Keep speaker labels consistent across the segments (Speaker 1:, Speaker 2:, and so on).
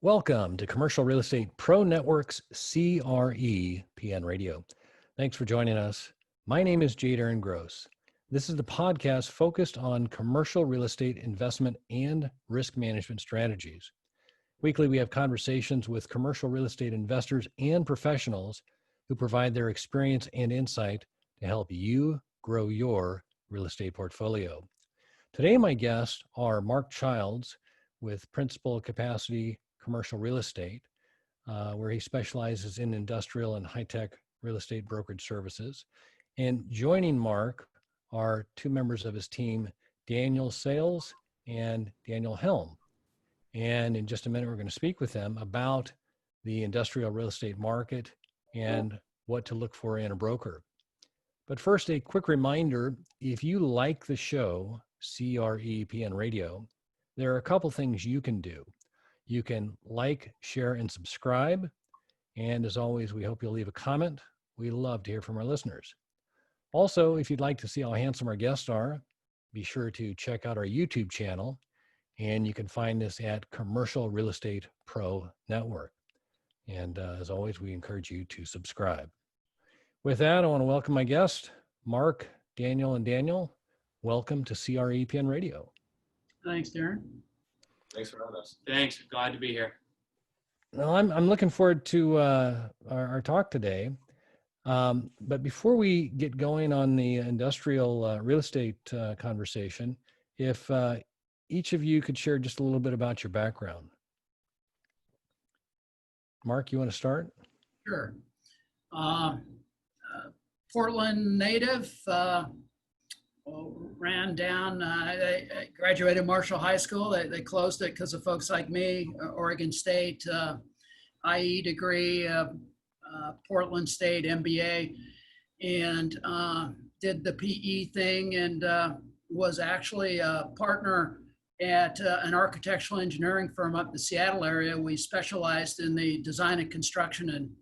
Speaker 1: Welcome to Commercial Real Estate Pro Network's CREPN Radio. Thanks for joining us. My name is Jade Aaron Gross. This is the podcast focused on commercial real estate investment and risk management strategies. Weekly, we have conversations with commercial real estate investors and professionals who provide their experience and insight to help you grow your real estate portfolio. Today, my guests are Mark Childs with Principal Capacity Commercial Real Estate, where he specializes in industrial and high-tech real estate brokerage services. And joining Mark are two members of his team, Daniel Sayles and Daniel Helm. And in just a minute, we're going to speak with them about the industrial real estate market and what to look for in a broker. But first, a quick reminder, if you like the show, CREPN Radio, there are a couple things you can do. You can like, share, and subscribe. And as always, we hope you'll leave a comment. We love to hear from our listeners. Also, if you'd like to see how handsome our guests are, be sure to check out our YouTube channel. And you can find this at Commercial Real Estate Pro Network. And as always, we encourage you to subscribe. With that, I want to welcome my guests, Mark, Daniel, and Daniel. Welcome to CREPN Radio.
Speaker 2: Thanks, Darren.
Speaker 3: Thanks for having us.
Speaker 2: Thanks. Glad to be here.
Speaker 1: Well, I'm looking forward to our talk today. But before we get going on the industrial real estate conversation, if each of you could share just a little bit about your background. Mark, you want to start?
Speaker 2: Sure. Portland native, ran down, I graduated Marshall High School. They closed it because of folks like me. Oregon State, IE degree, Portland State MBA, and did the PE thing, and was actually a partner at an architectural engineering firm up in the Seattle area. We specialized in the design and construction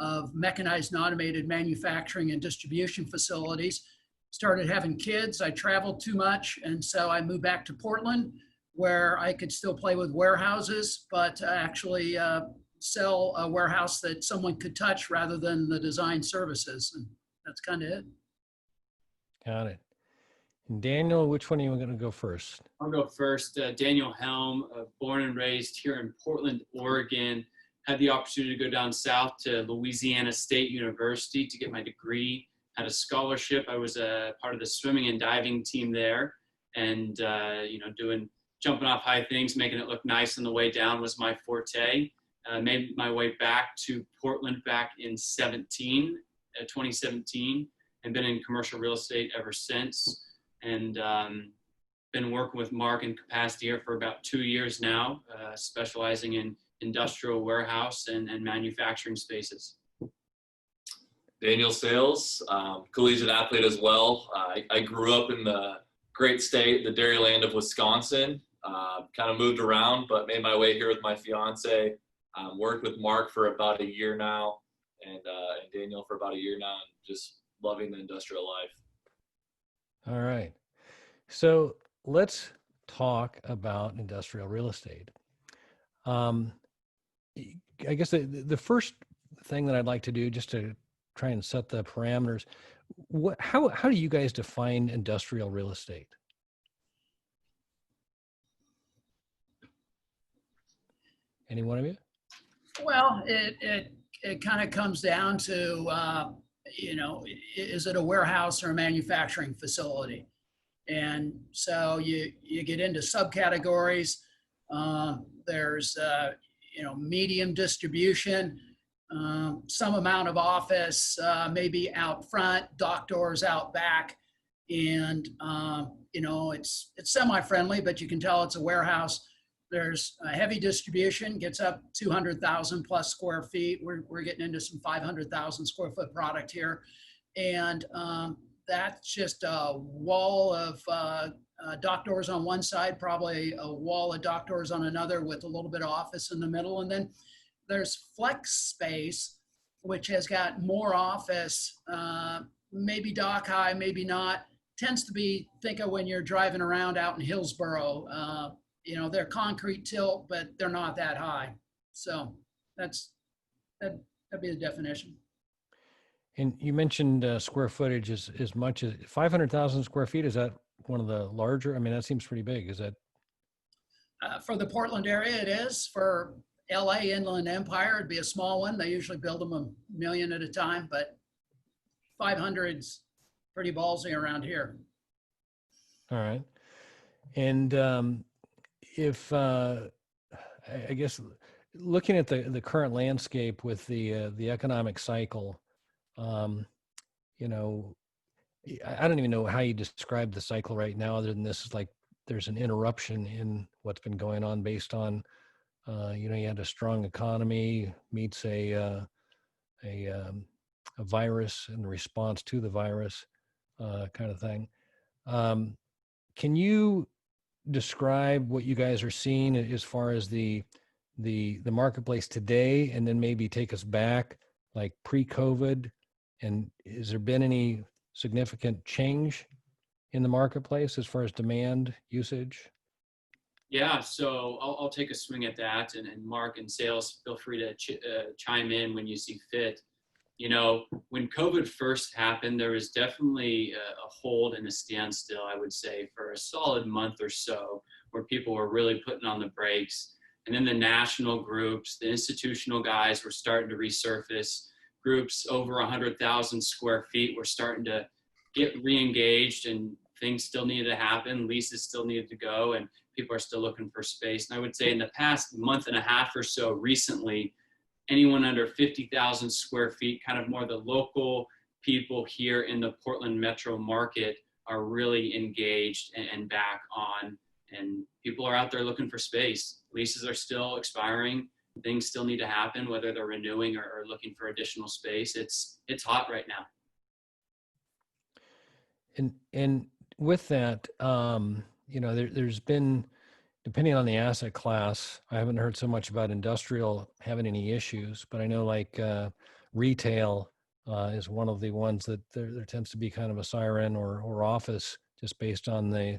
Speaker 2: of mechanized and automated manufacturing and distribution facilities. Started having kids. I traveled too much, and so I moved back to Portland, where I could still play with warehouses, but actually sell a warehouse that someone could touch rather than the design services. And that's kind of it.
Speaker 1: Got it. And Daniel, which one are you going to go first?
Speaker 4: I'll go first. Daniel Helm, born and raised here in Portland, Oregon. Had the opportunity to go down south to Louisiana State University to get my degree. Had a scholarship. I was a part of the swimming and diving team there, and doing jumping off high things, making it look nice on the way down was my forte. Made my way back to Portland back in 2017, and been in commercial real estate ever since. And been working with Mark in capacity here for about 2 years now, specializing in industrial warehouse and manufacturing spaces.
Speaker 3: Daniel Sayles, collegiate athlete as well. I grew up in the great state, the dairy land of Wisconsin. Kind of moved around, but made my way here with my fiance. Worked with Mark for about a year now, and Daniel for about a year now, and just loving the industrial life.
Speaker 1: All right. So let's talk about industrial real estate. I guess the first thing that I'd like to do, just to try and set the parameters, how do you guys define industrial real estate? Any one of you?
Speaker 2: Well, it kind of comes down to, is it a warehouse or a manufacturing facility? And so you get into subcategories. There's, medium distribution, some amount of office, maybe out front, dock doors out back. And, it's semi-friendly, but you can tell it's a warehouse. There's a heavy distribution, gets up 200,000 plus square feet. We're getting into some 500,000 square foot product here. And that's just a wall of dock doors on one side, probably a wall of dock doors on another with a little bit of office in the middle. And then there's flex space, which has got more office, maybe dock high, maybe not. Tends to be, think of when you're driving around out in Hillsboro, they're concrete tilt, but they're not that high. So that'd be the definition.
Speaker 1: And you mentioned square footage as much as 500,000 square feet. Is that one of the larger? I mean, that seems pretty big. Is that?
Speaker 2: For the Portland area, it is. For LA Inland Empire, it'd be a small one. They usually build them 1 million at a time, but 500's pretty ballsy around here.
Speaker 1: All right. And if I guess looking at the current landscape with the economic cycle, you know, I don't even know how you describe the cycle right now, other than this is like there's an interruption in what's been going on based on, you know, you had a strong economy meets a virus and response to the virus, kind of thing. Can you describe what you guys are seeing as far as the marketplace today, and then maybe take us back like pre-COVID? And has there been any significant change in the marketplace as far as demand, usage?
Speaker 4: Yeah, so I'll take a swing at that, and Mark and Sayles, feel free to chime in when you see fit. You know, when COVID first happened, there was definitely a hold and a standstill, I would say, for a solid month or so, where people were really putting on the brakes. And then the national groups, the institutional guys were starting to resurface. Groups over 100,000 square feet were starting to get re-engaged, and things still needed to happen. Leases still needed to go, and people are still looking for space. And I would say in the past month and a half or so recently, anyone under 50,000 square feet, kind of more the local people here in the Portland metro market, are really engaged and back on. And people are out there looking for space. Leases are still expiring. Things still need to happen, whether they're renewing or looking for additional space. It's hot right now.
Speaker 1: And with that, you know, there's been, depending on the asset class, I haven't heard so much about industrial having any issues, but I know like retail is one of the ones that there tends to be kind of a siren, or office, just based on the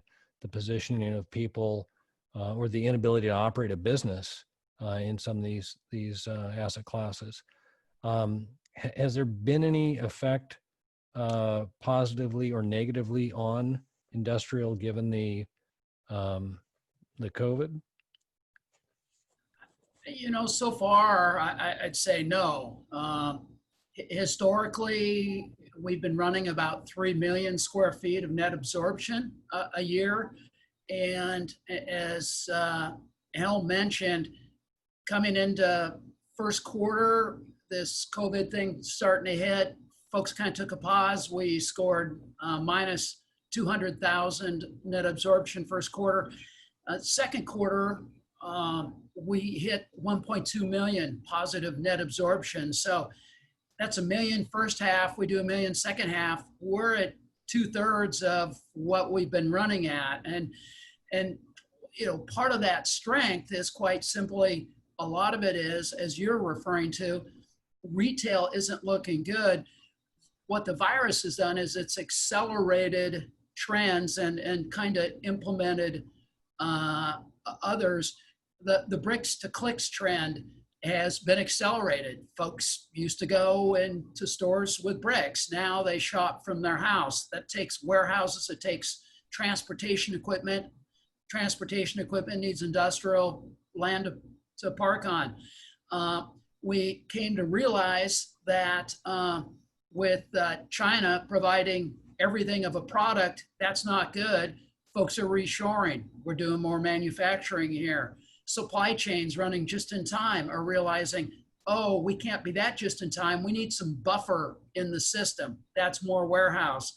Speaker 1: positioning of people or the inability to operate a business in some of these asset classes. Has there been any effect positively or negatively on industrial given the COVID?
Speaker 2: You know, so far, I'd say no. Historically, we've been running about 3 million square feet of net absorption a year. And as Helm mentioned, coming into first quarter, this COVID thing starting to hit, folks kind of took a pause. We scored minus 200,000 net absorption first quarter. Second quarter, we hit 1.2 million positive net absorption. So that's 1 million first half. We do 1 million second half. We're at 2/3 of what we've been running at. And you know, part of that strength is quite simply, a lot of it is, as you're referring to, retail isn't looking good. What the virus has done is it's accelerated trends and kind of implemented others. The bricks to clicks trend has been accelerated. Folks used to go into stores with bricks. Now they shop from their house. That takes warehouses. It takes transportation equipment. Transportation equipment needs industrial land to park on. We came to realize that with China providing everything of a product, that's not good. Folks are reshoring. We're doing more manufacturing here. Supply chains running just in time are realizing, oh, we can't be that just in time. We need some buffer in the system. That's more warehouse.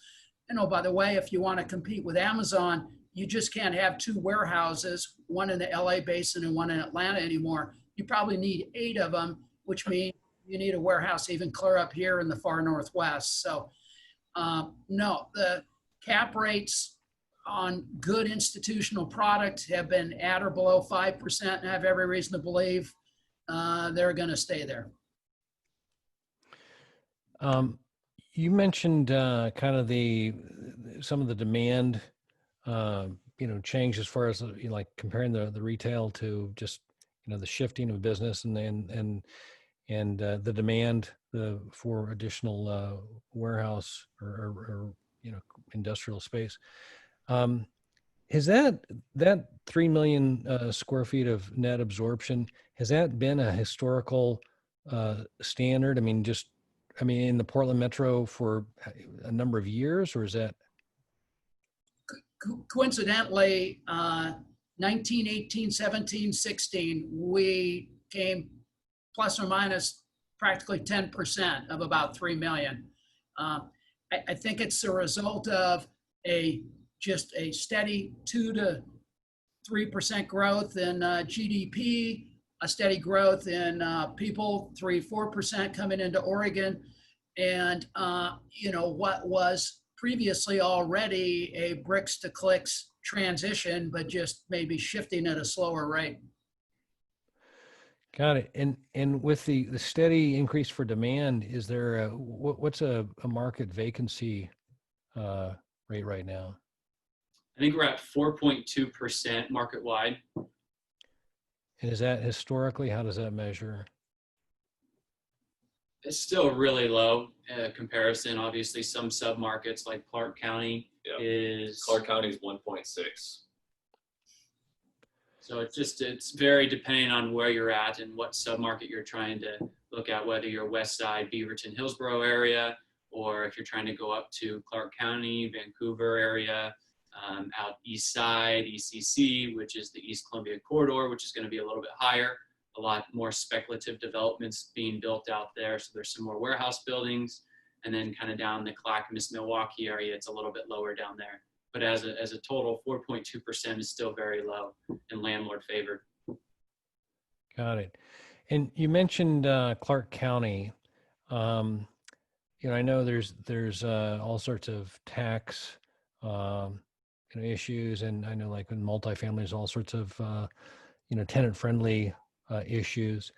Speaker 2: And oh, by the way, if you want to compete with Amazon, you just can't have 2 warehouses, one in the LA basin and one in Atlanta anymore. You probably need 8 of them, which means you need a warehouse even clear up here in the far northwest. So no, the cap rates on good institutional product have been at or below 5%, and I have every reason to believe they're going to stay there.
Speaker 1: You mentioned kind of some of the demand, you know, change as far as, you know, like comparing the retail to just the shifting of business and the demand for additional warehouse or industrial space. Has that 3 million square feet of net absorption, has that been a historical standard? I mean, in the Portland metro for a number of years, or is that?
Speaker 2: Coincidentally, 19, 18, 17, 16, we came plus or minus practically 10% of about 3 million. I think it's a result of just a steady 2 to 3% growth in GDP, a steady growth in people, 3-4% coming into Oregon, and what was previously already a bricks to clicks transition, but just maybe shifting at a slower rate.
Speaker 1: Got it. And with the steady increase for demand, is there what's a market vacancy rate right now?
Speaker 4: I think we're at 4.2% market wide.
Speaker 1: And is that historically, how does that measure?
Speaker 4: It's still really low comparison. Obviously, some submarkets like Clark County
Speaker 3: Clark County is 1.6.
Speaker 4: So it's very depending on where you're at and what submarket you're trying to look at, whether you're West Side, Beaverton, Hillsborough area, or if you're trying to go up to Clark County, Vancouver area, out East Side, ECC, which is the East Columbia corridor, which is going to be a little bit higher. A lot more speculative developments being built out there. So there's some more warehouse buildings, and then kind of down the Clackamas, Milwaukee area, it's a little bit lower down there. But as a total, 4.2% is still very low and landlord favored.
Speaker 1: Got it. And you mentioned Clark County. I know there's all sorts of tax issues, and I know like in multifamily, there's all sorts of tenant friendly issues.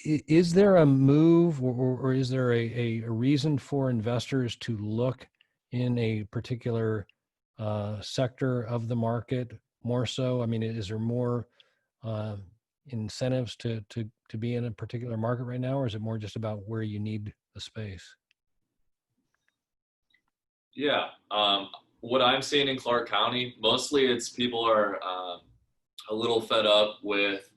Speaker 1: Is there a move or is there a reason for investors to look in a particular sector of the market more so? I mean, is there more incentives to be in a particular market right now, or is it more just about where you need the space?
Speaker 3: Yeah. What I'm seeing in Clark County, mostly it's people are a little fed up with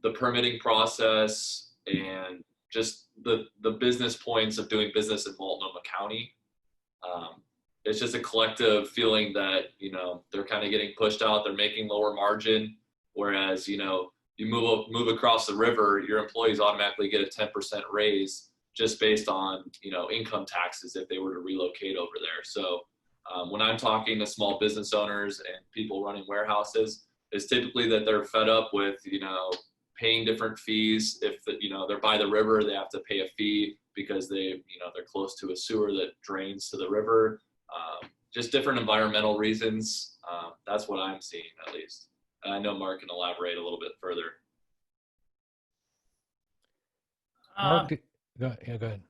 Speaker 3: the permitting process and just the business points of doing business in Multnomah County. It's just a collective feeling that, they're kind of getting pushed out, they're making lower margin, whereas, you move across the river, your employees automatically get a 10% raise just based on, income taxes if they were to relocate over there. So when I'm talking to small business owners and people running warehouses, it's typically that they're fed up with, paying different fees. If they're by the river, they have to pay a fee because they're close to a sewer that drains to the river. Just different environmental reasons. That's what I'm seeing, at least. And I know Mark can elaborate a little bit further.
Speaker 1: Mark, go ahead.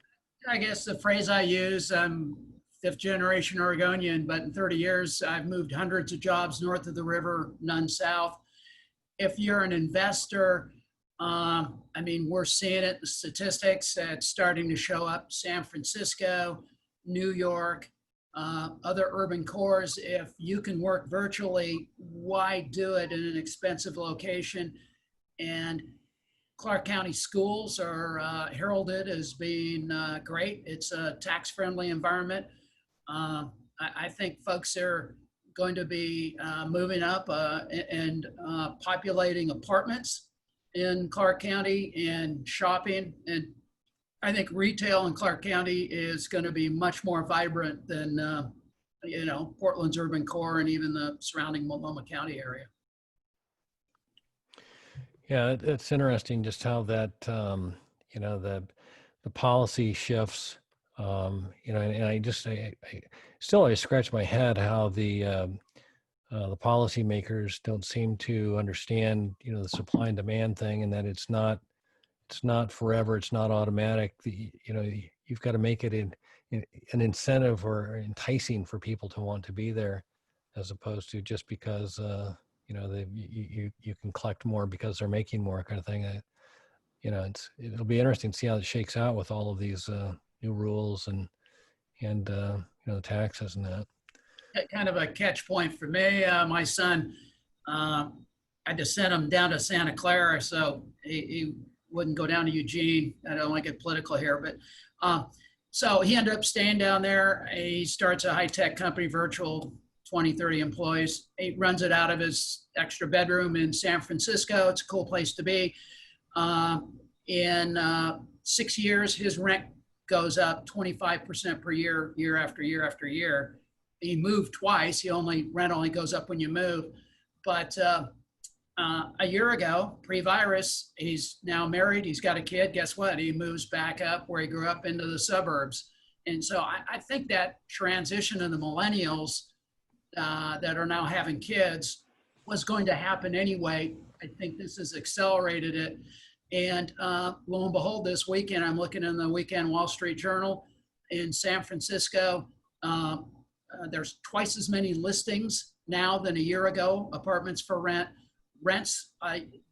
Speaker 2: I guess the phrase I use, I'm fifth generation Oregonian, but in 30 years, I've moved hundreds of jobs north of the river, none south. If you're an investor, we're seeing it, the statistics, it's starting to show up. San Francisco, New York, other urban cores. If you can work virtually, why do it in an expensive location? And Clark County schools are heralded as being great. It's a tax-friendly environment. I think folks are going to be moving up and populating apartments in Clark County and shopping. And I think retail in Clark County is going to be much more vibrant than, Portland's urban core and even the surrounding Multnomah County area.
Speaker 1: Yeah, it's interesting just how that, the policy shifts, and I scratch my head how the policymakers don't seem to understand, the supply and demand thing, and that it's not forever, it's not automatic. You've got to make it an incentive or enticing for people to want to be there, as opposed to just because, you can collect more because they're making more kind of thing. It'll be interesting to see how it shakes out with all of these new rules and the taxes and that.
Speaker 2: Kind of a catch point for me. My son, I had to send him down to Santa Clara, so he wouldn't go down to Eugene. I don't want to get political here, but so he ended up staying down there. He starts a high-tech company, virtual, 20, 30 employees. He runs it out of his extra bedroom in San Francisco. It's a cool place to be. In 6 years, his rent goes up 25% per year, year after year after year. He moved twice. Rent only goes up when you move. But a year ago, pre-virus, he's now married. He's got a kid. Guess what? He moves back up where he grew up into the suburbs. And so I think that transition of the millennials that are now having kids was going to happen anyway. I think this has accelerated it. And lo and behold, this weekend, I'm looking in the weekend Wall Street Journal in San Francisco. There's twice as many listings now than a year ago, apartments for rent. Rents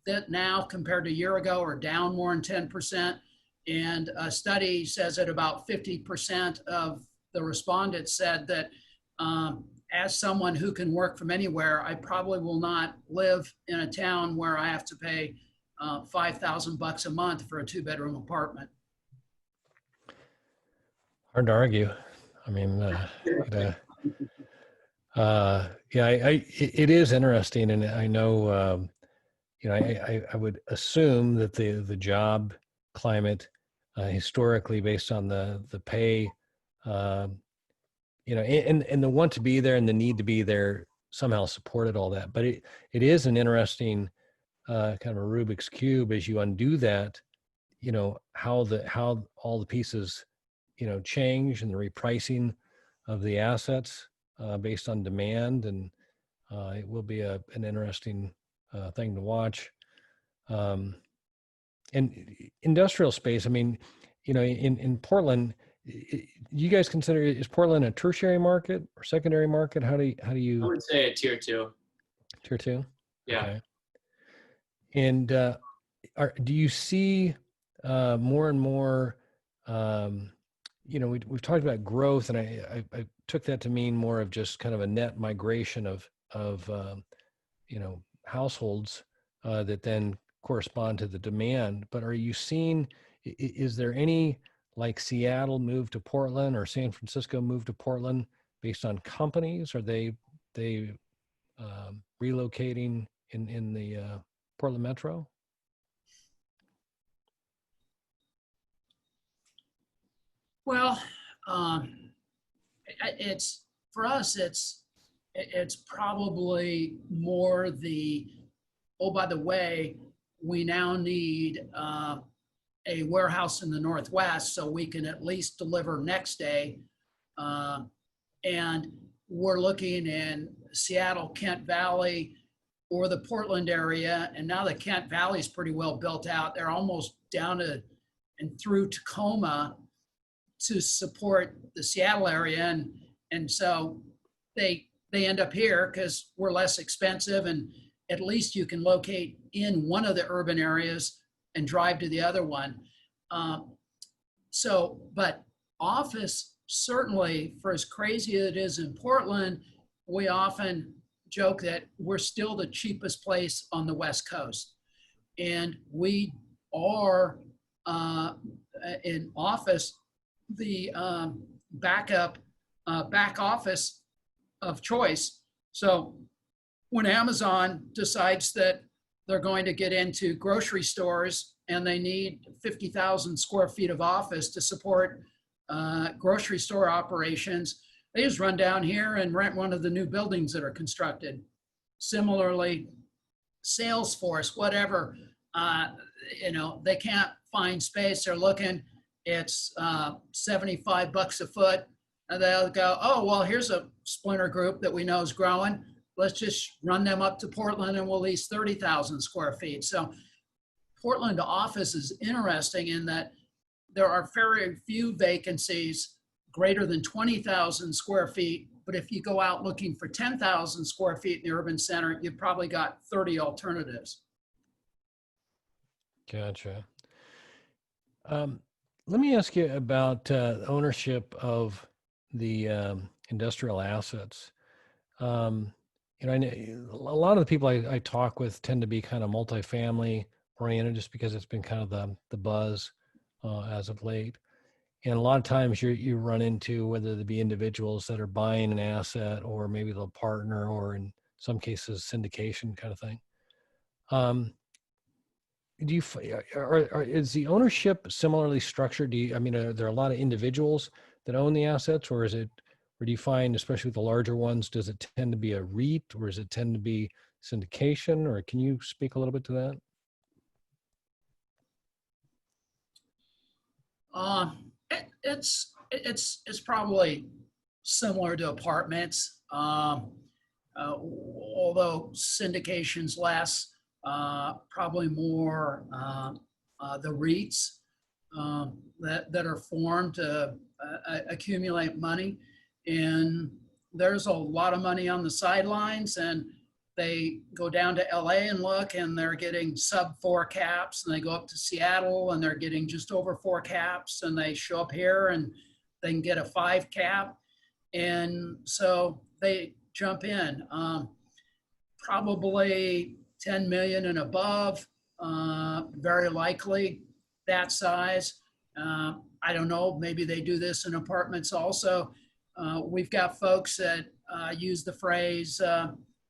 Speaker 2: that now compared to a year ago are down more than 10%. And a study says that about 50% of the respondents said that as someone who can work from anywhere, I probably will not live in a town where I have to pay $5,000 a month for a 2-bedroom apartment.
Speaker 1: Hard to argue. I mean, it is interesting, and I know, I would assume that the job climate historically, based on the pay, and the want to be there and the need to be there somehow supported all that. But it is an interesting kind of a Rubik's Cube as you undo that, how all the pieces, change, and the repricing of the assets based on demand. And it will be an interesting thing to watch. And industrial space, I mean, in Portland, you guys consider, is Portland a tertiary market or secondary market? How do you?
Speaker 4: I would say a tier 2.
Speaker 1: Tier 2?
Speaker 4: Yeah.
Speaker 1: Okay. And do you see more and more, we've talked about growth, and I took that to mean more of just kind of a net migration of households that then correspond to the demand. But are you seeing, is there any, like Seattle move to Portland or San Francisco move to Portland based on companies? Are they relocating in the Portland Metro?
Speaker 2: Well, it's for us. It's probably more the, oh, by the way, we now need a warehouse in the Northwest so we can at least deliver next day. And we're looking in Seattle, Kent Valley, or the Portland area. And now the Kent Valley is pretty well built out. They're almost down to and through Tacoma to support the Seattle area. And so they end up here because we're less expensive, and at least you can locate in one of the urban areas and drive to the other one. But office, certainly, for as crazy as it is in Portland, we often joke that we're still the cheapest place on the West Coast. And we are in office, the back office of choice. So when Amazon decides that they're going to get into grocery stores and they need 50,000 square feet of office to support grocery store operations, they just run down here and rent one of the new buildings that are constructed. Similarly, Salesforce, whatever, they can't find space. They're looking, it's $75 a foot. And they'll go, oh, well, here's a splinter group that we know is growing. Let's just run them up to Portland and we'll lease 30,000 square feet. So Portland office is interesting in that there are very few vacancies greater than 20,000 square feet But if you go out looking for 10,000 square feet in the urban center, you've probably got 30 alternatives.
Speaker 1: Gotcha. Let me ask you about ownership of the industrial assets. I know a lot of the people I talk with tend to be kind of multifamily oriented, just because it's been kind of the buzz as of late. And a lot of times you run into, whether they be individuals that are buying an asset, or maybe they'll partner, or in some cases syndication kind of thing. Do you is the ownership similarly structured? Are there a lot of individuals that own the assets, or do you find, especially with the larger ones, does it tend to be a REIT, or does it tend to be syndication? Or can you speak a little bit to that?
Speaker 2: It's probably similar to apartments, although syndication's less, probably more the REITs that are formed to accumulate money. And there's a lot of money on the sidelines, and they go down to LA and look, and they're getting sub 4 caps, and they go up to Seattle and they're getting just over 4 caps, and they show up here and they can get a 5 cap. And so they jump in, probably 10 million and above, very likely that size. I don't know, maybe they do this in apartments also. We've got folks that use the phrase,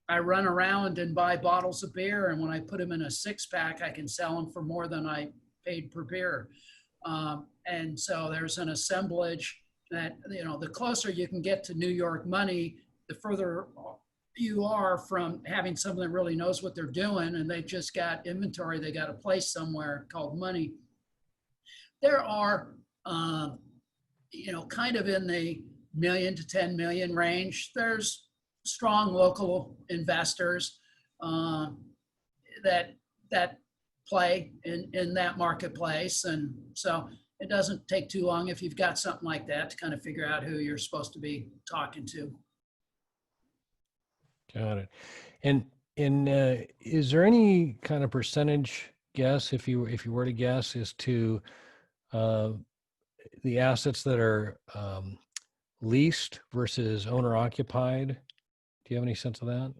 Speaker 2: I run around and buy bottles of beer, and when I put them in a 6-pack, I can sell them for more than I paid per beer. And so there's an assemblage that, the closer you can get to New York money, the further you are from having someone that really knows what they're doing, and they've just got inventory they got to place somewhere called money. There are, kind of in the million to 10 million range. There's strong local investors that play in that marketplace. And so it doesn't take too long if you've got something like that to kind of figure out who you're supposed to be talking to.
Speaker 1: Got it. And is there any kind of percentage guess, if you were to guess, as to the assets that are leased versus owner occupied? Do you have any sense of that?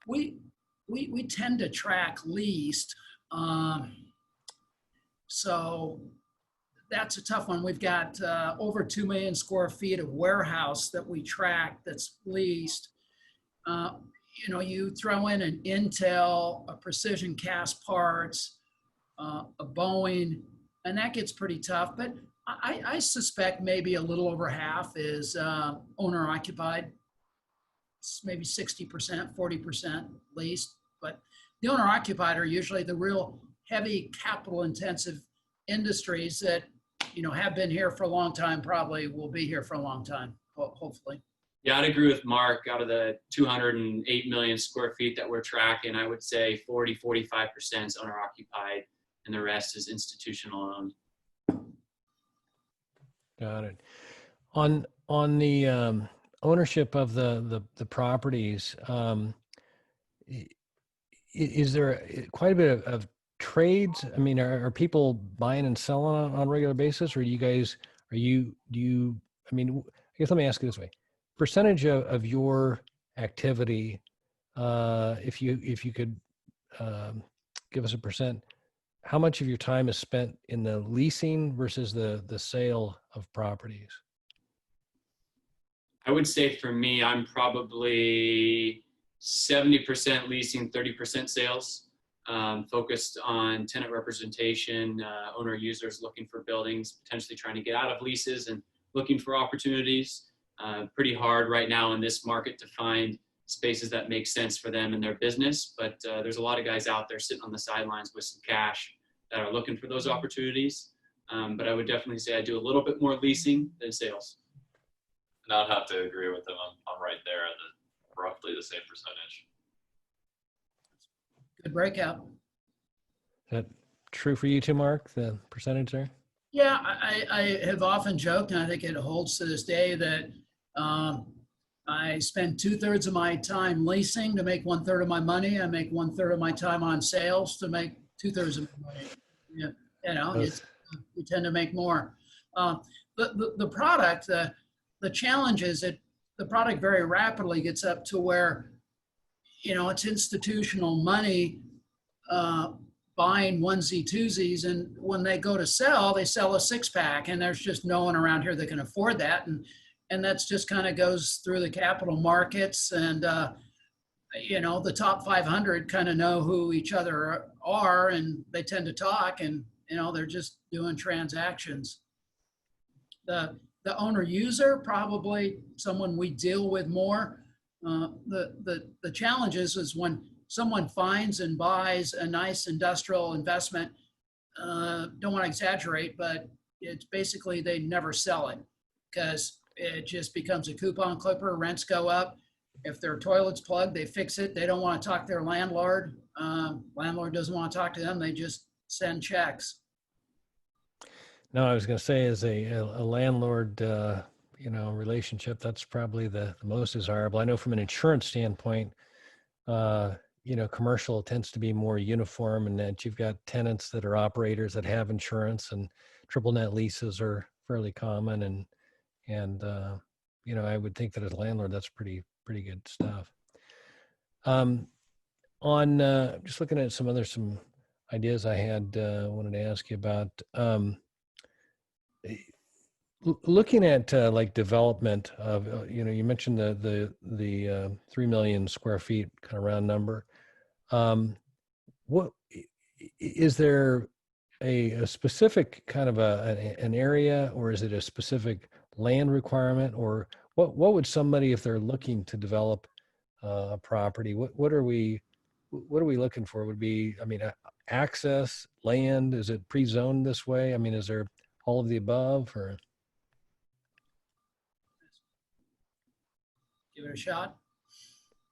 Speaker 2: We tend to track leased. So that's a tough one. We've got over 2 million square feet of warehouse that we track that's leased. You throw in an Intel, a Precision Cast Parts, a Boeing, and that gets pretty tough. But I suspect maybe a little over half is owner occupied. It's maybe 60%, 40% leased. But the owner occupied are usually the real heavy capital intensive industries that have been here for a long time, probably will be here for a long time, hopefully.
Speaker 4: Yeah, I'd agree with Mark. Out of the 208 million square feet that we're tracking, I would say 45% is owner occupied, and the rest is institutional owned.
Speaker 1: Got it. On the ownership of the properties, is there quite a bit of trades? I mean, are people buying and selling on a regular basis, or I guess let me ask you this way: percentage of your activity, if you could give us a percent, how much of your time is spent in the leasing versus the sale of properties?
Speaker 4: I would say for me, I'm probably 70% leasing, 30% sales. Focused on tenant representation, owner users looking for buildings, potentially trying to get out of leases and looking for opportunities. Pretty hard right now in this market to find spaces that make sense for them and their business, but there's a lot of guys out there sitting on the sidelines with some cash that are looking for those opportunities. But I would definitely say I do a little bit more leasing than sales.
Speaker 3: And I'd have to agree with them. I'm right there at roughly the same percentage.
Speaker 2: Good breakout.
Speaker 1: Is that true for you too, Mark, the percentage there?
Speaker 2: Yeah, I have often joked, and I think it holds to this day, that I spend 2/3 of my time leasing to make 1/3 of my money. I make 1/3 of my time on sales to make 2/3 of my money. Yeah, you know, you tend to make more. The product, the challenge is that the product very rapidly gets up to where, you know, it's institutional money buying onesie twosies, and when they go to sell, they sell a 6-pack, and there's just no one around here that can afford that, and that's just kind of goes through the capital markets, and you know, the top 500 kind of know who each other are, and they tend to talk, and you know, they're just doing transactions. The owner user, probably someone we deal with more. The challenge is when someone finds and buys a nice industrial investment, don't want to exaggerate, but it's basically they never sell it because it just becomes a coupon clipper. Rents go up. If their toilet's plugged, they fix it. They don't want to talk to their landlord. Landlord doesn't want to talk to them. They just send checks.
Speaker 1: No, I was going to say, as a landlord, you know, relationship, that's probably the most desirable. I know from an insurance standpoint, you know, commercial tends to be more uniform, and that you've got tenants that are operators that have insurance, and triple net leases are fairly common. And you know, I would think that as a landlord, that's pretty good stuff. On just looking at some ideas I had wanted to ask you about. Looking at like development of, you know, you mentioned the 3 million square feet kind of round number. What is there a specific kind of an area, or is it a specific land requirement, or what would somebody, if they're looking to develop a property, what are we looking for? Would be, I mean, access, land, is it pre-zoned this way? I mean, is there all of the above, or?
Speaker 2: Give it a shot.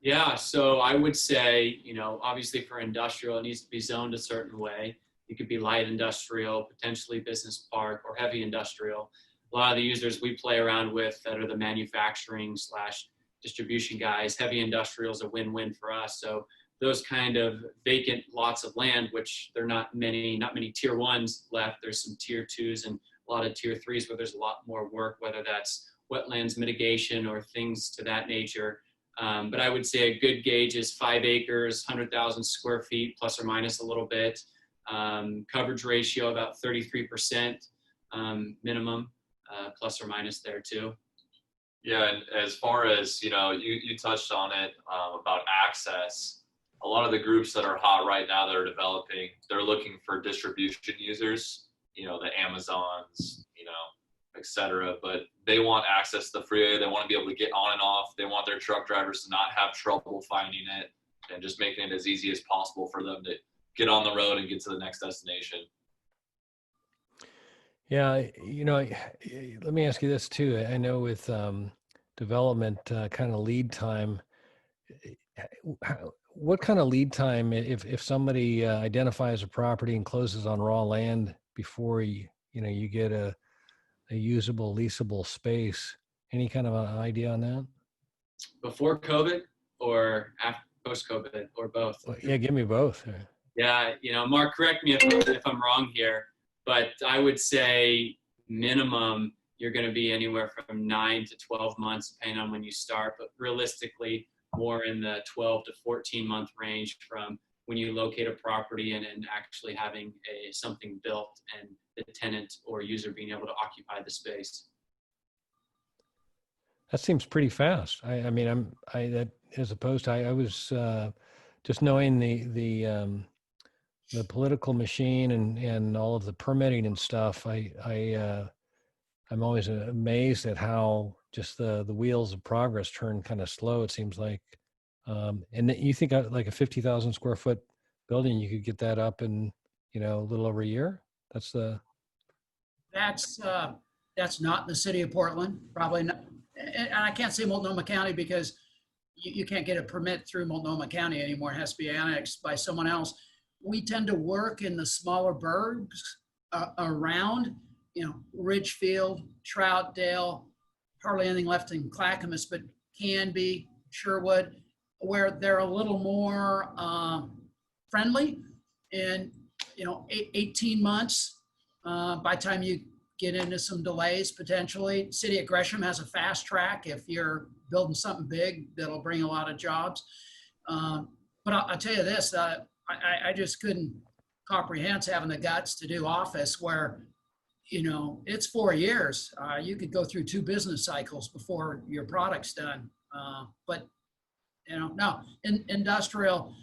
Speaker 4: Yeah, so I would say, you know, obviously for industrial, it needs to be zoned a certain way. It could be light industrial, potentially business park, or heavy industrial. A lot of the users we play around with that are the manufacturing / distribution guys, heavy industrial is a win-win for us. So those kind of vacant lots of land, which there are not many tier 1s left. There's some tier 2s and a lot of tier 3s where there's a lot more work, whether that's wetlands mitigation or things to that nature. But I would say a good gauge is 5 acres, 100,000 square feet, plus or minus a little bit. Coverage ratio about 33% minimum, plus or minus there too.
Speaker 3: Yeah, and as far as, you know, you touched on it about access. A lot of the groups that are hot right now that are developing, they're looking for distribution users, you know, the Amazons, you know, et cetera, but they want access to the freeway. They want to be able to get on and off. They want their truck drivers to not have trouble finding it, and just making it as easy as possible for them to get on the road and get to the next destination.
Speaker 1: Yeah, you know, let me ask you this too. I know with development kind of lead time, what kind of lead time, if somebody identifies a property and closes on raw land before you get a usable, leasable space, any kind of an idea on that?
Speaker 4: Before COVID or after, post-COVID, or both?
Speaker 1: Well, yeah, give me both.
Speaker 4: Yeah, you know, Mark, correct me if I'm wrong here, but I would say minimum you're going to be anywhere from 9 to 12 months, depending on when you start, but realistically more in the 12 to 14 month range from when you locate a property and actually having something built and the tenant or user being able to occupy the space.
Speaker 1: That seems pretty fast. I mean, as opposed to, I was just knowing the political machine and all of the permitting and stuff. I'm always amazed at how just the wheels of progress turn kind of slow, it seems like. And you think like a 50,000 square foot building, you could get that up in, you know, a little over a year? That's
Speaker 2: not the city of Portland, probably not. And I can't say Multnomah County because you can't get a permit through Multnomah County anymore. It has to be annexed by someone else. We tend to work in the smaller burgs around, you know, Ridgefield, Troutdale, hardly anything left in Clackamas, but Canby, Sherwood, where they're a little more friendly. And 18 months by the time you get into some delays potentially. City of Gresham has a fast track if you're building something big that'll bring a lot of jobs. But I'll tell you this, I just couldn't comprehend having the guts to do office where, it's 4 years. You could go through 2 business cycles before your product's done. But no, industrial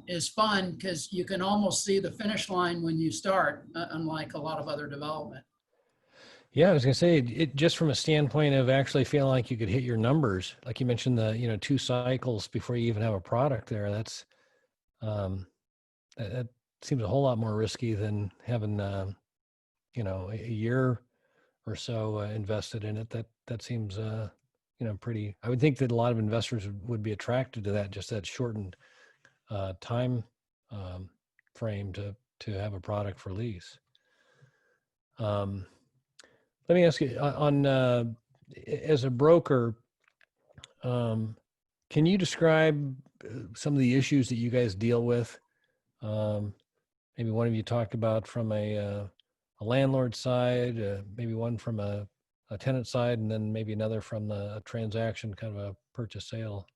Speaker 2: is fun because you can almost see the finish line when you start, unlike a lot of other development.
Speaker 1: Yeah, I was going to say it just from a standpoint of actually feeling like you could hit your numbers, like you mentioned the 2 cycles before you even have a product there. That's that seems a whole lot more risky than having a year or so invested in it. That seems pretty. I would think that a lot of investors would be attracted to that, just that shortened time frame to have a product for lease. Let me ask you on as a broker, can you describe some of the issues that you guys deal with? Maybe one of you talked about from a landlord side, maybe one from a tenant side, and then maybe another from a transaction, kind of a purchase sale.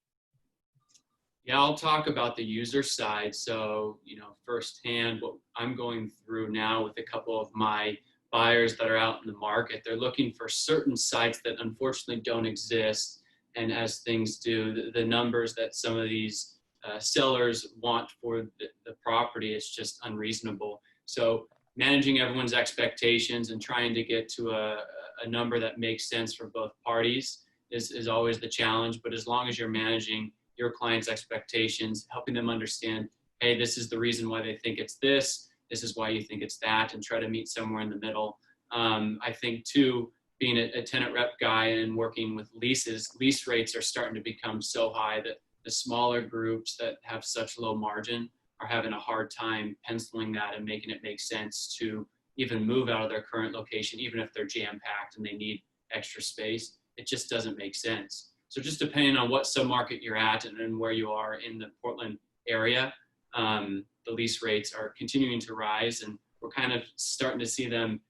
Speaker 4: Yeah, I'll talk about the user side. So, firsthand, what I'm going through now with a couple of my buyers that are out in the market, they're looking for certain sites that unfortunately don't exist. And as things do, the numbers that some of these sellers want for the property is just unreasonable. So managing everyone's expectations and trying to get to a number that makes sense for both parties is always the challenge. But as long as you're managing your client's expectations, helping them understand, hey, this is the reason why they think it's this is why you think it's that, and try to meet somewhere in the middle. I think too, being a tenant rep guy and working with lease rates are starting to become so high that the smaller groups that have such low margin are having a hard time penciling that and making it make sense to even move out of their current location, even if they're jam-packed and they need extra space. It just doesn't make sense. So just depending on what submarket you're at and where you are in the Portland area, the lease rates are continuing to rise, and we're kind of starting to see them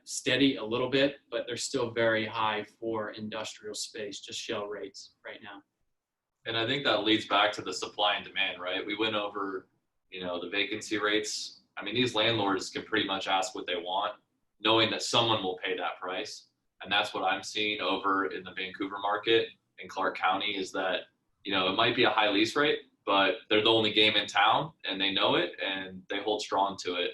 Speaker 4: steady a little bit, but they're still very high for industrial space, just shell rates right now.
Speaker 3: And I think that leads back to the supply and demand, right? We went over, the vacancy rates. I mean, these landlords can pretty much ask what they want, knowing that someone will pay that price. And that's what I'm seeing over in the Vancouver market in Clark County is that, it might be a high lease rate, but they're the only game in town and they know it and they hold strong to it.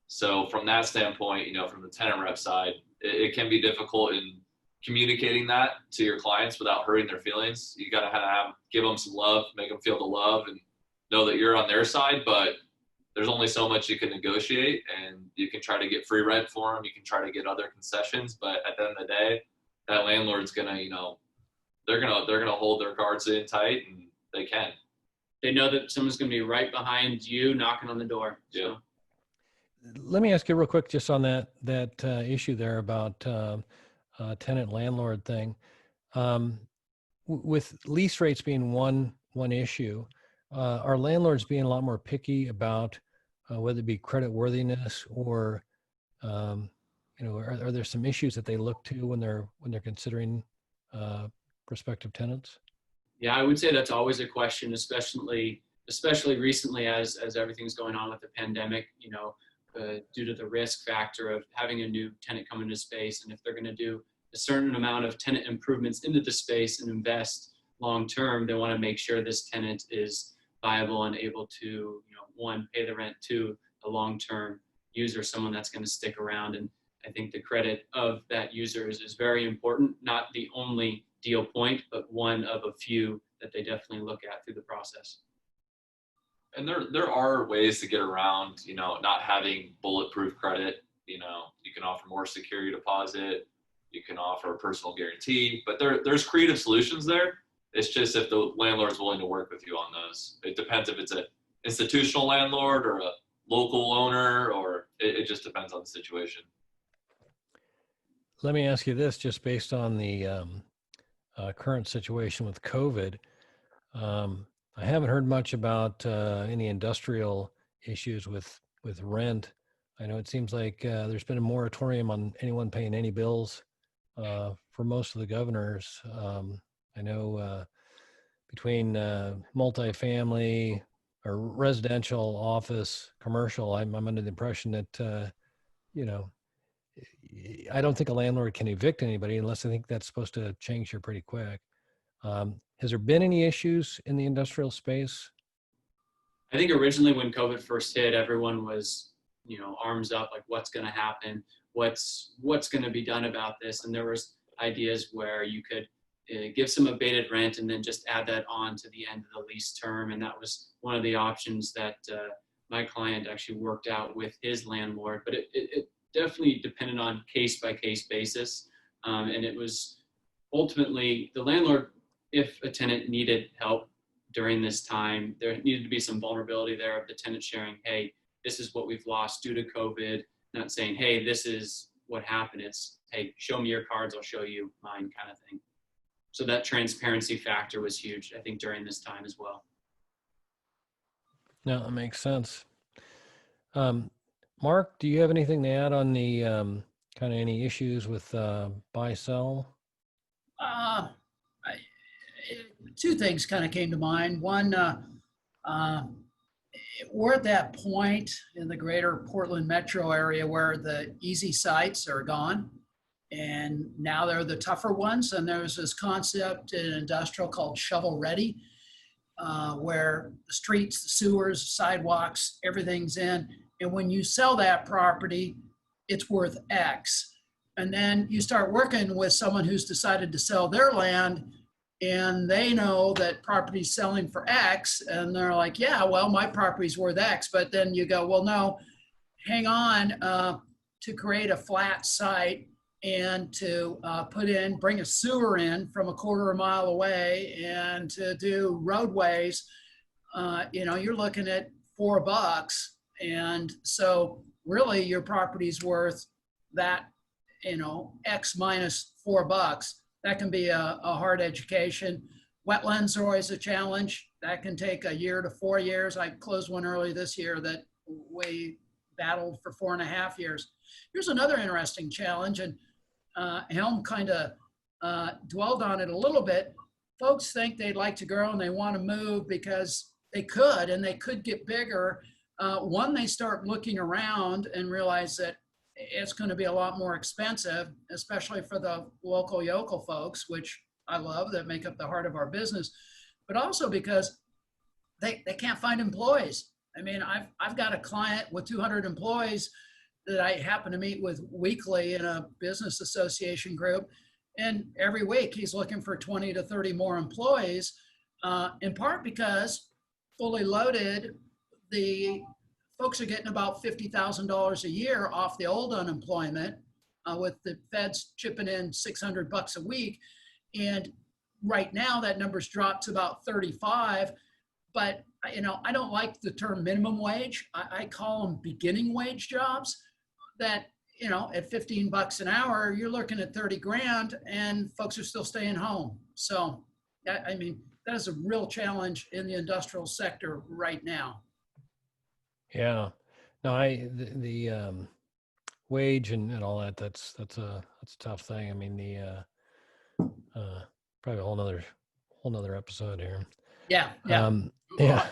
Speaker 3: So from that standpoint, from the tenant rep side, it can be difficult in communicating that to your clients without hurting their feelings. You got to give them some love, make them feel the love and know that you're on their side, but there's only so much you can negotiate, and you can try to get free rent for them. You can try to get other concessions, but at the end of the day, that landlord's going to, they're going to hold their cards in tight, and they can.
Speaker 4: They know that someone's going to be right behind you knocking on the door.
Speaker 3: Yeah.
Speaker 4: So.
Speaker 1: Let me ask you real quick, just on that issue there about tenant landlord thing. With lease rates being one issue, are landlords being a lot more picky about whether it be credit worthiness or are there some issues that they look to when they're considering prospective tenants?
Speaker 4: Yeah, I would say that's always a question, especially recently as everything's going on with the pandemic, due to the risk factor of having a new tenant come into space. And if they're going to do a certain amount of tenant improvements into the space and invest long-term, they want to make sure this tenant is viable and able to, one, pay the rent, two, a long-term user, someone that's going to stick around. And I think the credit of that user is very important, not the only deal point, but one of a few that they definitely look at through the process.
Speaker 3: And there are ways to get around, not having bulletproof credit. You can offer more security deposit, you can offer a personal guarantee, but there's creative solutions there. It's just if the landlord's willing to work with you on those. It depends if it's an institutional landlord or a local owner, or it just depends on the situation.
Speaker 1: let me ask you this, just based on the current situation with COVID. I haven't heard much about any industrial issues with rent. I know it seems like there's been a moratorium on anyone paying any bills for most of the governors. I know between multifamily or residential, office, commercial, I'm under the impression that you know, I don't think a landlord can evict anybody unless I think that's supposed to change here pretty quick. Has there been any issues in the industrial space?
Speaker 4: I think originally when COVID first hit, everyone was, arms up, like what's going to happen, what's going to be done about this, and there was ideas where you could give some abated rent and then just add that on to the end of the lease term, and that was one of the options that my client actually worked out with his landlord. But it definitely depended on case by case basis, and it was ultimately the landlord, if a tenant needed help during this time, there needed to be some vulnerability there of the tenant sharing, hey, this is what we've lost due to COVID, not saying, hey, this is what happened. It's, hey, show me your cards, I'll show you mine, kind of thing. So that transparency factor was huge, I think, during this time as well.
Speaker 1: No, that makes sense. Mark, do you have anything to add on the kind of any issues with buy sell?
Speaker 2: Two things kind of came to mind. One, we're at that point in the greater Portland metro area where the easy sites are gone, and now they're the tougher ones. And there's this concept in industrial called shovel ready, where the streets, the sewers, sidewalks, everything's in. And when you sell that property, it's worth X. And then you start working with someone who's decided to sell their land, and they know that property's selling for X, and they're like, yeah, well, my property's worth X. But then you go, well, no, hang on, to create a flat site and to bring a sewer in from a quarter of a mile away and to do roadways, you're looking at $4. And so really your property's worth that, X minus $4. That can be a hard education. Wetlands are always a challenge. That can take a year to 4 years. I closed one early this year that we battled for 4.5 years. Here's another interesting challenge, and Helm kind of dwelled on it a little bit. Folks think they'd like to grow and they want to move because they could, and they could get bigger. One, they start looking around and realize that it's going to be a lot more expensive, especially for the local yokel folks, which I love, that make up the heart of our business, but also because they can't find employees. I mean, I've got a client with 200 employees that I happen to meet with weekly in a business association group. And every week he's looking for 20 to 30 more employees, in part because fully loaded, the folks are getting about $50,000 a year off the old unemployment, with the feds chipping in $600 a week. And right now that number's dropped to about 35. But, I don't like the term minimum wage. I call them beginning wage jobs that, at $15 an hour, you're looking at 30 grand and folks are still staying home. So, that is a real challenge in the industrial sector right now.
Speaker 1: Yeah, no, the wage and all that, that's a tough thing. I mean, probably a whole nother episode here.
Speaker 2: Yeah.
Speaker 1: Yeah.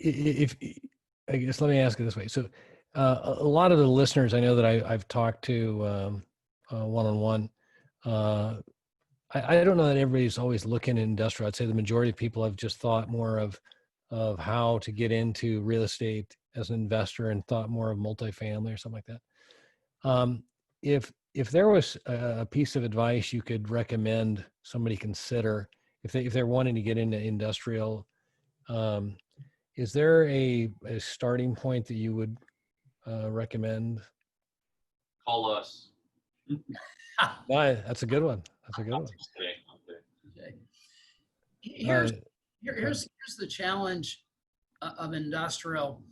Speaker 1: If I guess, let me ask it this way. So a lot of the listeners I know that I've talked to one-on-one, I don't know that everybody's always looking at industrial. I'd say the majority of people have just thought more of how to get into real estate as an investor and thought more of multifamily or something like that. If there was a piece of advice you could recommend somebody consider if they're wanting to get into industrial, is there a starting point that you would recommend?
Speaker 3: Call us.
Speaker 1: Why? That's a good one.
Speaker 2: Okay. Here's the challenge of industrial.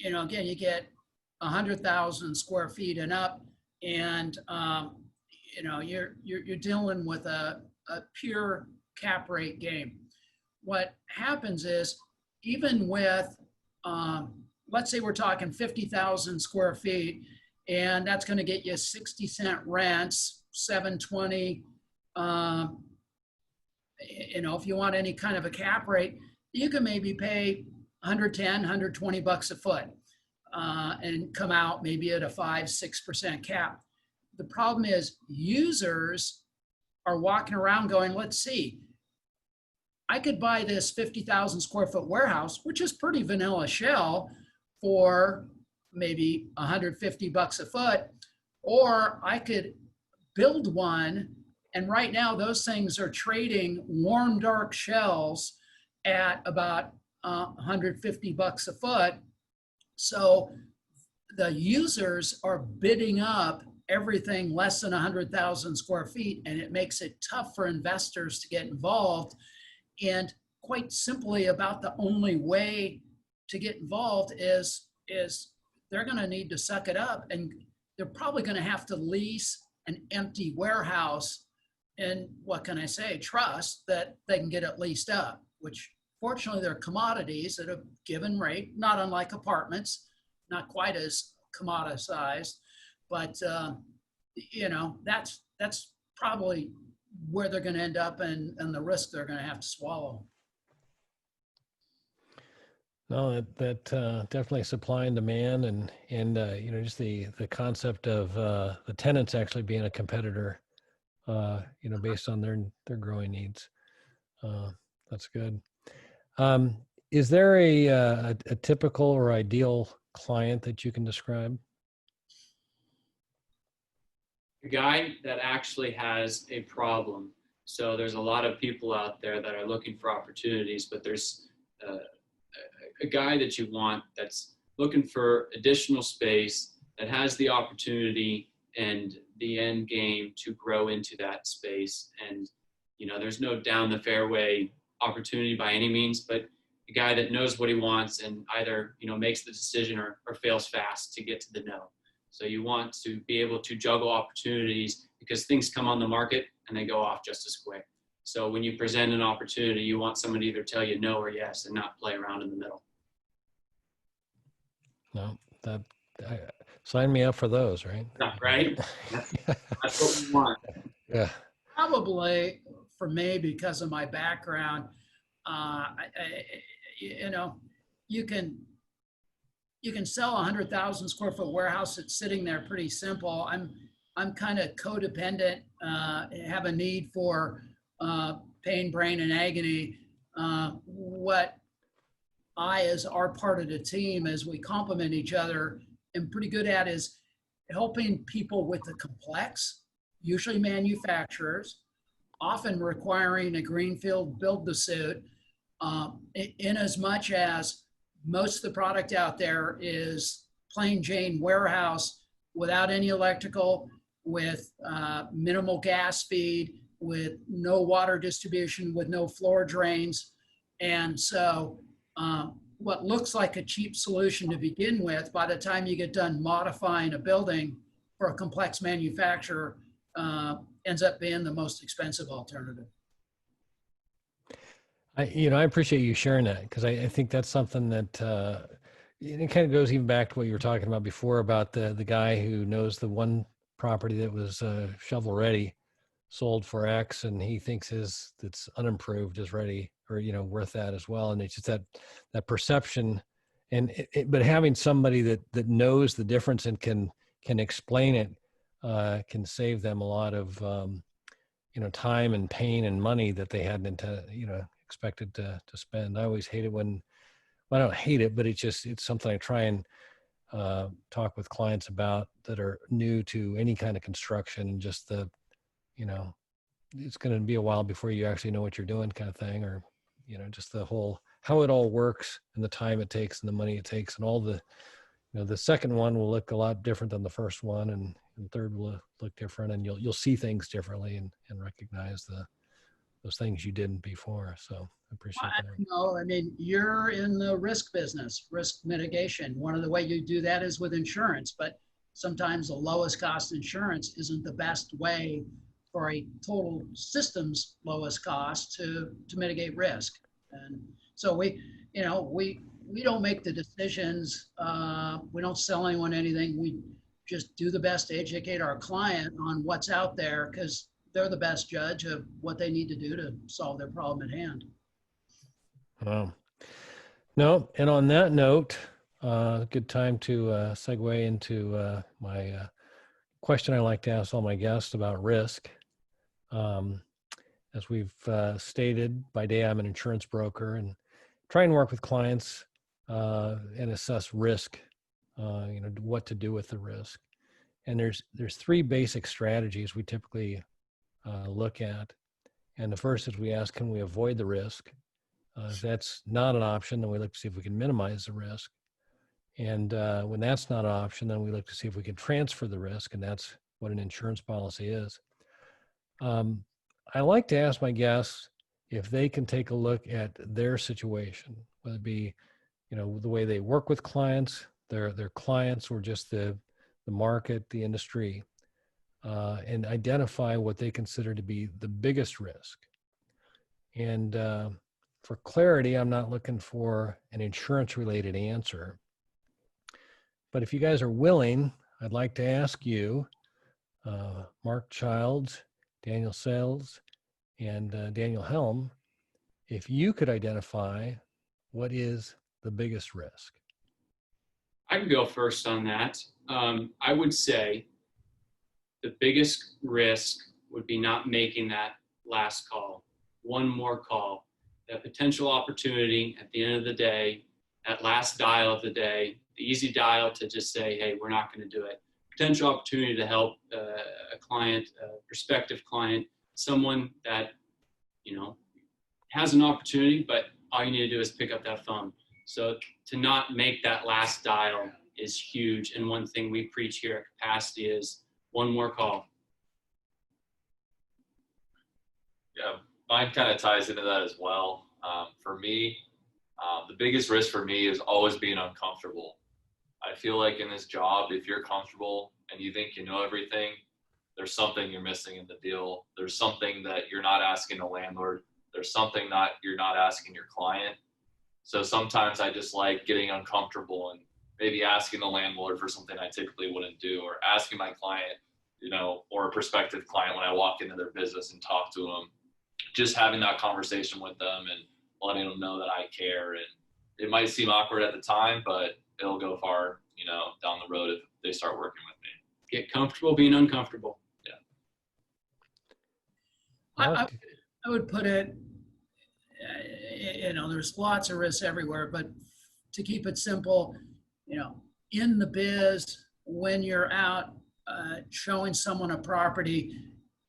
Speaker 2: again, you get 100,000 square feet and up, and you're dealing with a pure cap rate game. What happens is, even with, let's say we're talking 50,000 square feet, and that's going to get you 60-cent rents, 720. If you want any kind of a cap rate, you can maybe pay 110, 120 bucks a foot, and come out maybe at a 5-6% cap. The problem is, users are walking around going, let's see, I could buy this 50,000 square foot warehouse, which is pretty vanilla shell, for maybe 150 bucks a foot, or I could build one. And right now those things are trading warm, dark shells at about 150 bucks a foot. So the users are bidding up everything less than 100,000 square feet, and it makes it tough for investors to get involved. And quite simply, about the only way to get involved is they're going to need to suck it up, and they're probably going to have to lease an empty warehouse, and what can I say, trust that they can get it leased up, which fortunately they're commodities at a given rate, not unlike apartments, not quite as commoditized, but that's probably where they're going to end up, and the risk they're going to have to swallow.
Speaker 1: No, that definitely supply and demand, and just the concept of the tenants actually being a competitor, based on their growing needs. That's good. Is there a typical or ideal client that you can describe?
Speaker 4: A guy that actually has a problem. So there's a lot of people out there that are looking for opportunities, but there's a guy that you want that's looking for additional space, that has the opportunity and the end game to grow into that space. And, there's no down the fairway opportunity by any means, but a guy that knows what he wants and either, makes the decision or fails fast to get to the no. So you want to be able to juggle opportunities, because things come on the market and they go off just as quick. So when you present an opportunity, you want someone to either tell you no or yes and not play around in the middle.
Speaker 1: No, sign me up for those, right?
Speaker 4: Right? That's what we want.
Speaker 1: Yeah.
Speaker 2: Probably for me, because of my background, you can sell 100,000 square foot warehouse that's sitting there pretty simple. I'm kind of codependent, have a need for pain, brain, and agony. What I, as our part of the team, as we complement each other, am pretty good at is helping people with the complex, usually manufacturers, often requiring a greenfield build-to-suit, in as much as most of the product out there is plain Jane warehouse without any electrical, with minimal gas feed, with no water distribution, with no floor drains. And so what looks like a cheap solution to begin with, by the time you get done modifying a building for a complex manufacturer, ends up being the most expensive alternative.
Speaker 1: I appreciate you sharing that, because I think that's something that it kind of goes even back to what you were talking about before about the guy who knows the one property that was shovel ready, sold for X, and he thinks that's unimproved is ready, or worth that as well. And it's just that perception, but having somebody that knows the difference and can explain it can save them a lot of time and pain and money that they hadn't expected to spend. I always hate it when, well, I don't hate it, but it's something I try and talk with clients about that are new to any kind of construction, and just it's going to be a while before you actually know what you're doing kind of thing, or just the whole, how it all works and the time it takes and the money it takes, and all the the second one will look a lot different than the first one, and third will look different, and you'll see things differently and recognize those things you didn't before. So I appreciate that.
Speaker 2: No, I mean, you're in the risk business, risk mitigation. One of the way you do that is with insurance, but sometimes the lowest cost insurance isn't the best way for a total systems lowest cost to mitigate risk. And so we don't make the decisions. We don't sell anyone anything. We just do the best to educate our client on what's out there, because they're the best judge of what they need to do to solve their problem at hand.
Speaker 1: Wow. No, and on that note, good time to segue into my question I like to ask all my guests about risk. As we've stated, by day I'm an insurance broker and try and work with clients and assess risk, what to do with the risk. And there's three basic strategies we typically look at. And the first is we ask, can we avoid the risk? If that's not an option, then we look to see if we can minimize the risk. And when that's not an option, then we look to see if we can transfer the risk, and that's what an insurance policy is. I like to ask my guests if they can take a look at their situation, whether it be, the way they work with clients, their clients, or just the market, the industry, and identify what they consider to be the biggest risk. And for clarity, I'm not looking for an insurance-related answer. But if you guys are willing, I'd like to ask you, Mark Childs, Daniel Sayles, and Daniel Helm, if you could identify what is the biggest risk.
Speaker 4: I can go first on that. I would say the biggest risk would be not making that last call, one more call, that potential opportunity at the end of the day, that last dial of the day, the easy dial to just say, hey, we're not going to do it. Potential opportunity to help a client, a prospective client, someone that, has an opportunity, but all you need to do is pick up that phone. So to not make that last dial is huge. And one thing we preach here at Capacity is one more call.
Speaker 3: Yeah, mine kind of ties into that as well. For me, the biggest risk for me is always being uncomfortable. I feel like in this job, if you're comfortable and you think you know everything, there's something you're missing in the deal. There's something that you're not asking the landlord. There's something that you're not asking your client. So sometimes I just like getting uncomfortable and maybe asking the landlord for something I typically wouldn't do, or asking my client, or a prospective client when I walk into their business and talk to them, just having that conversation with them and letting them know that I care. And it might seem awkward at the time, but it'll go far, down the road if they start working with me.
Speaker 4: Get comfortable being uncomfortable.
Speaker 2: I would put it, there's lots of risks everywhere, but to keep it simple, in the biz, when you're out showing someone a property,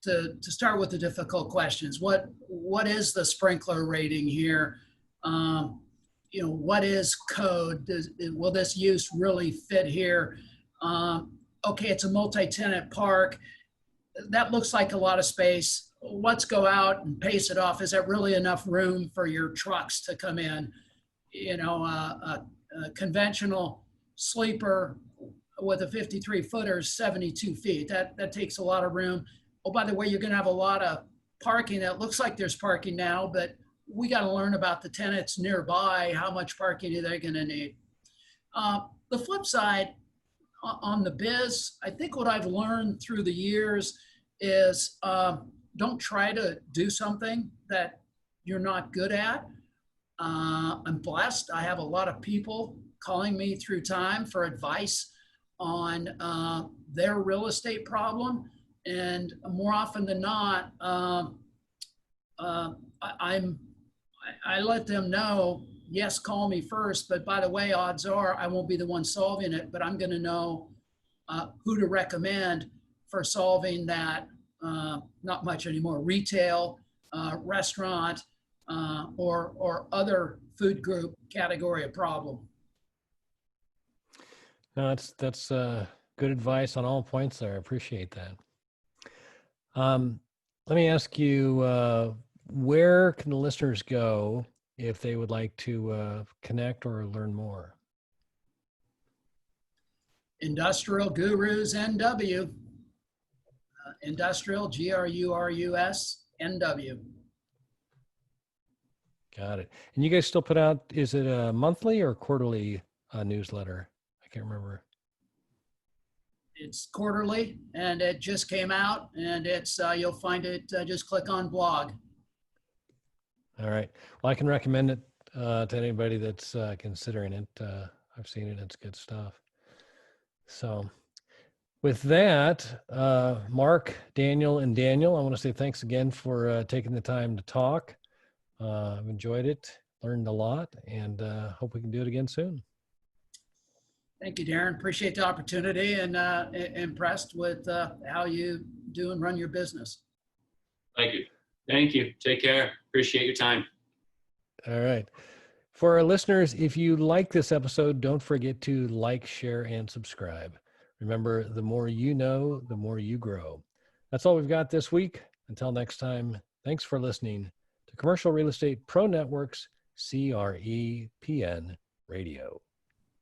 Speaker 2: to start with the difficult questions. What is the sprinkler rating here? What is code? Will this use really fit here? Okay, it's a multi-tenant park. That looks like a lot of space. Let's go out and pace it off. Is that really enough room for your trucks to come in? A conventional sleeper with a 53 footer is 72 feet. That takes a lot of room. Oh, by the way, you're going to have a lot of parking. It looks like there's parking now, but we got to learn about the tenants nearby. How much parking are they going to need? The flip side, on the biz, I think what I've learned through the years is don't try to do something that you're not good at. I'm blessed. I have a lot of people calling me through time for advice on their real estate problem. And more often than not, I let them know, yes, call me first, but by the way, odds are I won't be the one solving it, but I'm going to know who to recommend for solving that, not much anymore, retail, restaurant, or other food group category of problem.
Speaker 1: No, that's good advice on all points there. I appreciate that. Let me ask you, where can the listeners go if they would like to connect or learn more?
Speaker 2: Industrial Gurus NW. Industrial, GRURUS NW.
Speaker 1: Got it. And you guys still put out, is it a monthly or quarterly newsletter? I can't remember.
Speaker 2: It's quarterly, and it just came out, and it's you'll find it. Just click on blog.
Speaker 1: All right. Well, I can recommend it to anybody that's considering it. I've seen it. It's good stuff. So with that, Mark, Daniel, and Daniel, I want to say thanks again for taking the time to talk. I've enjoyed it, learned a lot, and hope we can do it again soon.
Speaker 2: Thank you, Darren. Appreciate the opportunity, and impressed with how you do and run your business.
Speaker 3: Thank you.
Speaker 4: Thank you. Take care. Appreciate your time.
Speaker 1: All right. For our listeners, if you like this episode, don't forget to like, share, and subscribe. Remember, the more you know, the more you grow. That's all we've got this week. Until next time, thanks for listening to Commercial Real Estate Pro Network's CREPN Radio.